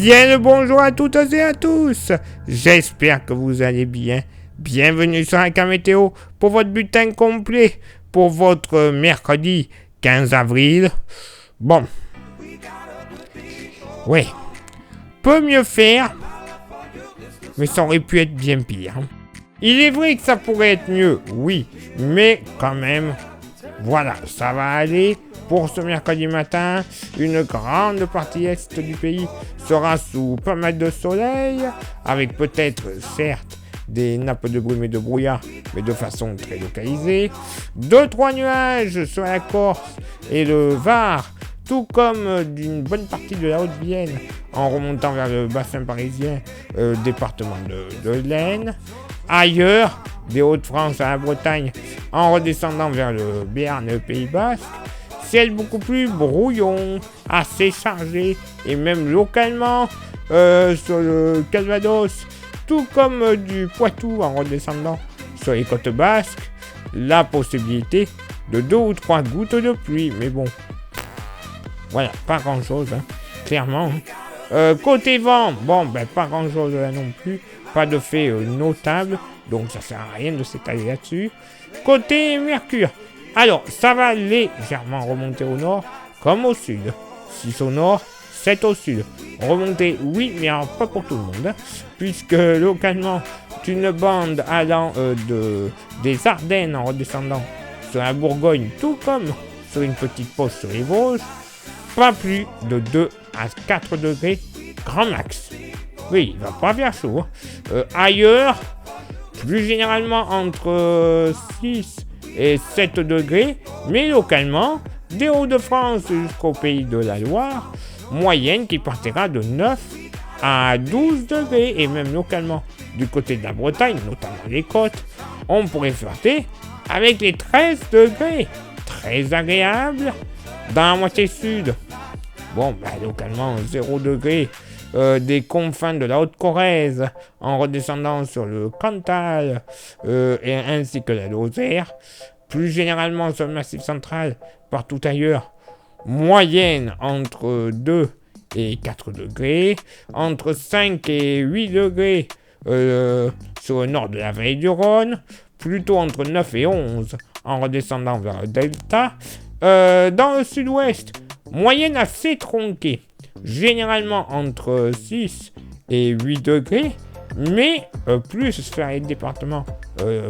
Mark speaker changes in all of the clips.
Speaker 1: Bien le bonjour à toutes et à tous. J'espère que vous allez bien. Bienvenue sur Aka Météo pour votre bulletin complet pour votre mercredi 15 avril. Bon. Oui. Peut mieux faire, mais ça aurait pu être bien pire. Il est vrai que ça pourrait être mieux, oui, mais quand même, voilà, ça va aller. Pour ce mercredi matin, une grande partie est du pays sera sous pas mal de soleil, avec peut-être, certes, des nappes de brume et de brouillard, mais de façon très localisée. 2-3 nuages sur la Corse et le Var, tout comme d'une bonne partie de la Haute-Vienne, en remontant vers le bassin parisien, département de l'Aisne. Ailleurs, des Hauts-de-France à la Bretagne, en redescendant vers le Béarn et le Pays Basque. Ciel beaucoup plus brouillon, assez chargé, et même localement sur le Calvados, tout comme du Poitou en redescendant sur les côtes basques, la possibilité de 2 ou 3 gouttes de pluie, mais bon, voilà, pas grand chose, clairement. Côté vent, bon, pas grand chose là non plus, pas de fait notable, donc ça sert à rien de s'étaler là-dessus. Côté Mercure, alors, ça va légèrement remonter au nord, comme au sud. 6 au nord, 7 au sud. Remonter, oui, mais alors pas pour tout le monde, puisque localement, une bande allant des Ardennes en redescendant sur la Bourgogne, tout comme sur une petite pause sur les Vosges, pas plus de 2 à 4 degrés, grand max. Oui, il va pas faire chaud. Ailleurs, plus généralement entre 6 et 7 degrés, mais localement, des Hauts-de-France jusqu'au pays de la Loire, moyenne qui partira de 9 à 12 degrés, et même localement, du côté de la Bretagne, notamment les côtes, on pourrait flirter avec les 13 degrés, très agréable, dans la moitié sud. Bon, localement, 0 degré, des confins de la Haute-Corrèze, en redescendant sur le Cantal, ainsi que la Lozère. Plus généralement sur le Massif central, partout ailleurs, moyenne entre 2 et 4 degrés, entre 5 et 8 degrés sur le nord de la vallée du Rhône, plutôt entre 9 et 11 en redescendant vers le delta. Dans le sud-ouest, moyenne assez tronquée, généralement entre 6 et 8 degrés, mais plus vers les départements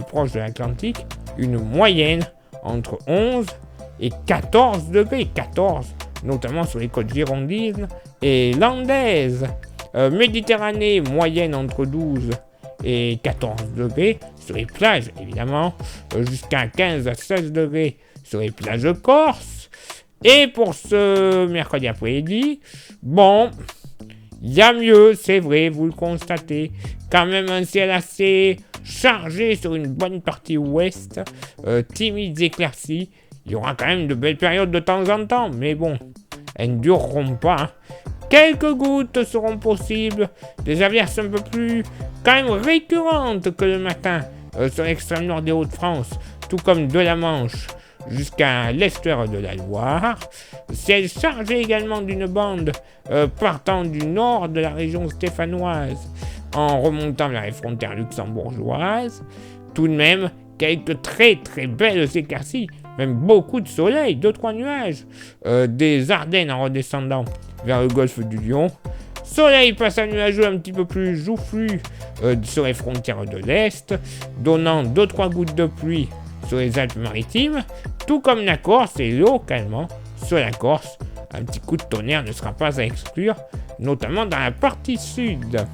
Speaker 1: proches de l'Atlantique, une moyenne entre 11 et 14 degrés, 14 notamment sur les côtes girondines et landaises. Méditerranée, moyenne entre 12 et 14 degrés sur les plages, évidemment, jusqu'à 15 à 16 degrés sur les plages corses. Et pour ce mercredi après-midi, bon, il y a mieux, c'est vrai, vous le constatez. Quand même un ciel assez chargé sur une bonne partie ouest, timides éclaircies. Il y aura quand même de belles périodes de temps en temps, mais bon, elles ne dureront pas. Quelques gouttes seront possibles, des averses un peu plus quand même récurrentes que le matin sur l'extrême nord des Hauts-de-France, tout comme de la Manche jusqu'à l'estuaire de la Loire. Ciel chargé également d'une bande partant du nord de la région stéphanoise en remontant vers les frontières luxembourgeoises. Tout de même, quelques très très belles éclaircies, même beaucoup de soleil, 2-3 nuages, des Ardennes en redescendant vers le golfe du Lion. Soleil passe à nuageux un petit peu plus joufflu sur les frontières de l'Est, donnant 2-3 gouttes de pluie sur les Alpes-Maritimes, tout comme la Corse, et localement sur la Corse, un petit coup de tonnerre ne sera pas à exclure, notamment dans la partie sud.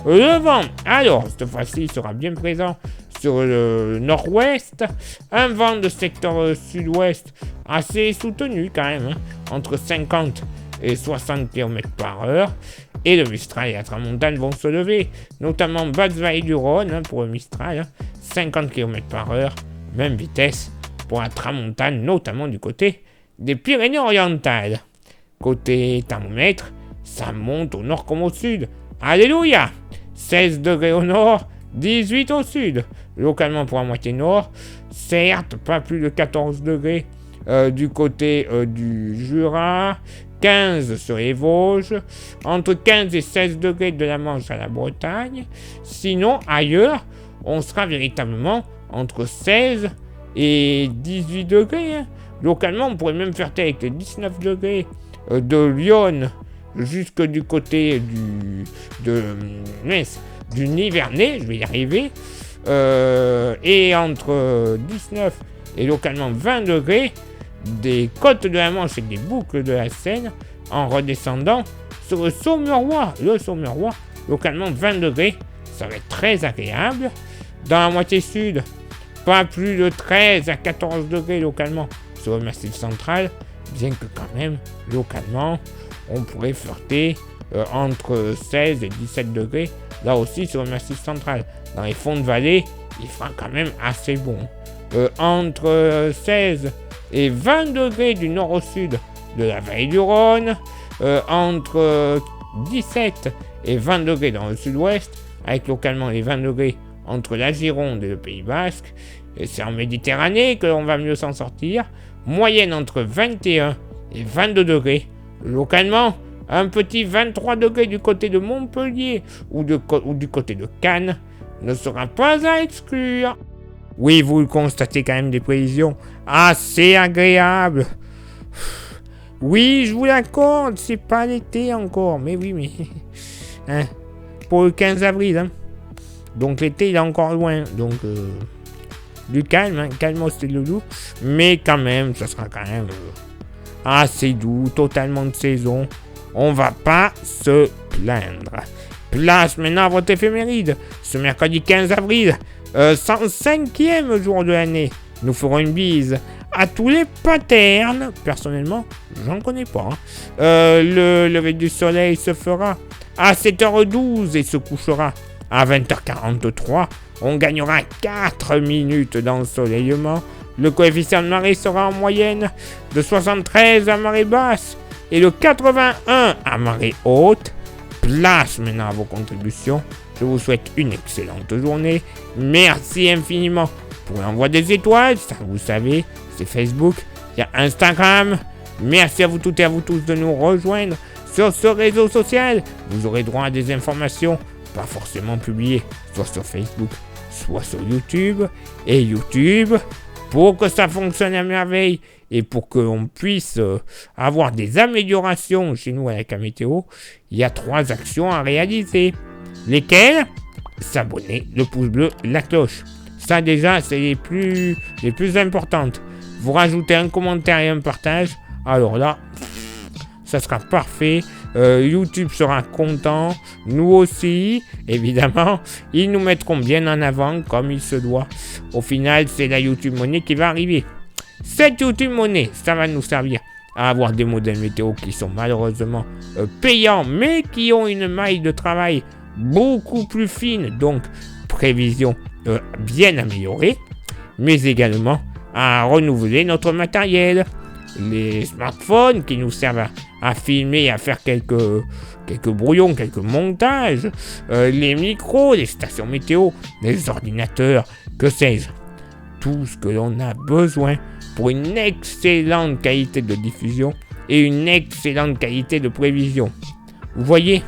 Speaker 1: Le vent, alors, cette fois-ci, sera bien présent sur le nord-ouest, un vent de secteur sud-ouest assez soutenu quand même, entre 50 et 60 km par heure, et le Mistral et la Tramontane vont se lever, notamment basse-vallée du Rhône pour le Mistral, 50 km par heure, même vitesse pour la Tramontane, notamment du côté des Pyrénées-Orientales. Côté thermomètre, ça monte au nord comme au sud. Alléluia! 16 degrés au nord, 18 au sud. Localement pour la moitié nord, certes pas plus de 14 degrés du côté du Jura, 15 sur les Vosges, entre 15 et 16 degrés de la Manche à la Bretagne. Sinon, ailleurs, on sera véritablement entre 16 et 18 degrés. Hein. Localement, on pourrait même faire avec les 19 degrés de Lyon jusque du côté du Nivernais, je vais y arriver. Et entre 19 et localement 20 degrés des côtes de la Manche et des boucles de la Seine en redescendant sur le Saumurois. Le Saumurois, localement 20 degrés, ça va être très agréable. Dans la moitié sud, pas plus de 13 à 14 degrés localement sur le Massif central, bien que quand même, localement, on pourrait flirter entre 16 et 17 degrés, là aussi sur le Massif central. Dans les fonds de vallée, il fera quand même assez bon. Entre 16 et 20 degrés du nord au sud de la vallée du Rhône, entre 17 et 20 degrés dans le sud-ouest, avec localement les 20 degrés entre la Gironde et le Pays Basque. Et c'est en Méditerranée que l'on va mieux s'en sortir. Moyenne entre 21 et 22 degrés. Localement, un petit 23 degrés du côté de Montpellier ou du côté de Cannes ne sera pas à exclure. Oui, vous le constatez quand même, des prévisions assez agréables. Oui, je vous l'accorde, c'est pas l'été encore. Mais oui, mais... Hein, pour le 15 avril, hein. Donc l'été, il est encore loin. Donc, du calme, hein. Calmos c'est le loup. Mais quand même, ça sera quand même assez doux, totalement de saison. On va pas se plaindre. Place maintenant à votre éphéméride. Ce mercredi 15 avril, 105e jour de l'année. Nous ferons une bise à tous les paternes. Personnellement, j'en connais pas. Hein. Le lever du soleil se fera à 7h12 et se couchera à 20h43. On gagnera 4 minutes d'ensoleillement. Le coefficient de marée sera en moyenne de 73 à marée basse et de 81 à marée haute. Place maintenant à vos contributions. Je vous souhaite une excellente journée. Merci infiniment pour l'envoi des étoiles. Ça, vous savez, c'est Facebook. Il y a Instagram. Merci à vous toutes et à vous tous de nous rejoindre sur ce réseau social. Vous aurez droit à des informations pas forcément publiées, soit sur Facebook, soit sur YouTube. Et YouTube, pour que ça fonctionne à merveille et pour qu'on puisse avoir des améliorations chez nous avec la météo, il y a 3 actions à réaliser. Lesquelles? S'abonner, le pouce bleu, la cloche. Ça déjà, c'est les plus importantes. Vous rajoutez un commentaire et un partage. Alors là, ça sera parfait. YouTube sera content. Nous aussi, évidemment. Ils nous mettront bien en avant comme il se doit. Au final, c'est la YouTube Money qui va arriver. Cette YouTube Money, ça va nous servir à avoir des modèles météo qui sont malheureusement payants, mais qui ont une maille de travail beaucoup plus fine, donc prévision bien améliorée, mais également à renouveler notre matériel. Les smartphones qui nous servent à filmer, à faire quelques brouillons, quelques montages, les micros, les stations météo, les ordinateurs, que sais-je. Tout ce que l'on a besoin pour une excellente qualité de diffusion et une excellente qualité de prévision. Vous voyez,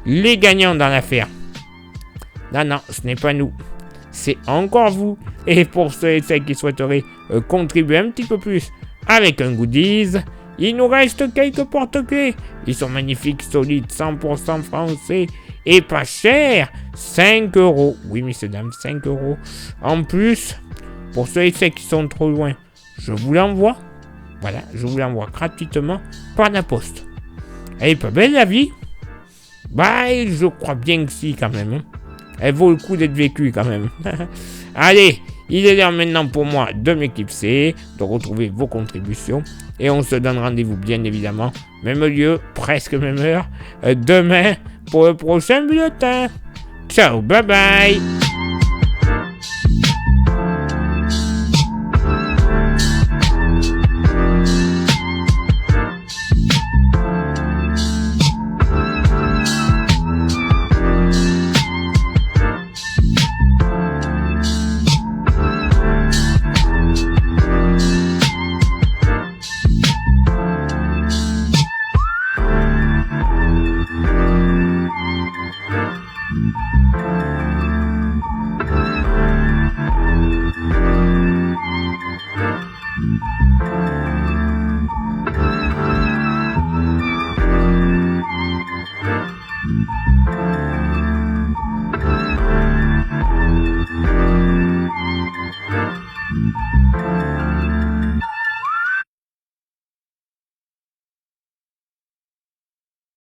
Speaker 1: les gagnants dans l'affaire. Non, ce n'est pas nous. C'est encore vous. Et pour ceux et celles qui souhaiteraient contribuer un petit peu plus avec un goodies, il nous reste quelques porte-clés. Ils sont magnifiques, solides, 100% français et pas chers. 5 €. Oui, messieurs, dames, 5 €. En plus, pour ceux et celles qui sont trop loin, je vous l'envoie. Voilà, je vous l'envoie gratuitement par la poste. Elle est pas belle la vie? Bah, je crois bien que si, quand même. Hein. Elle vaut le coup d'être vécue, quand même. Allez, il est l'heure maintenant pour moi de m'éclipser, de retrouver vos contributions. Et on se donne rendez-vous, bien évidemment, même lieu, presque même heure, demain, pour le prochain bulletin. Ciao, bye bye.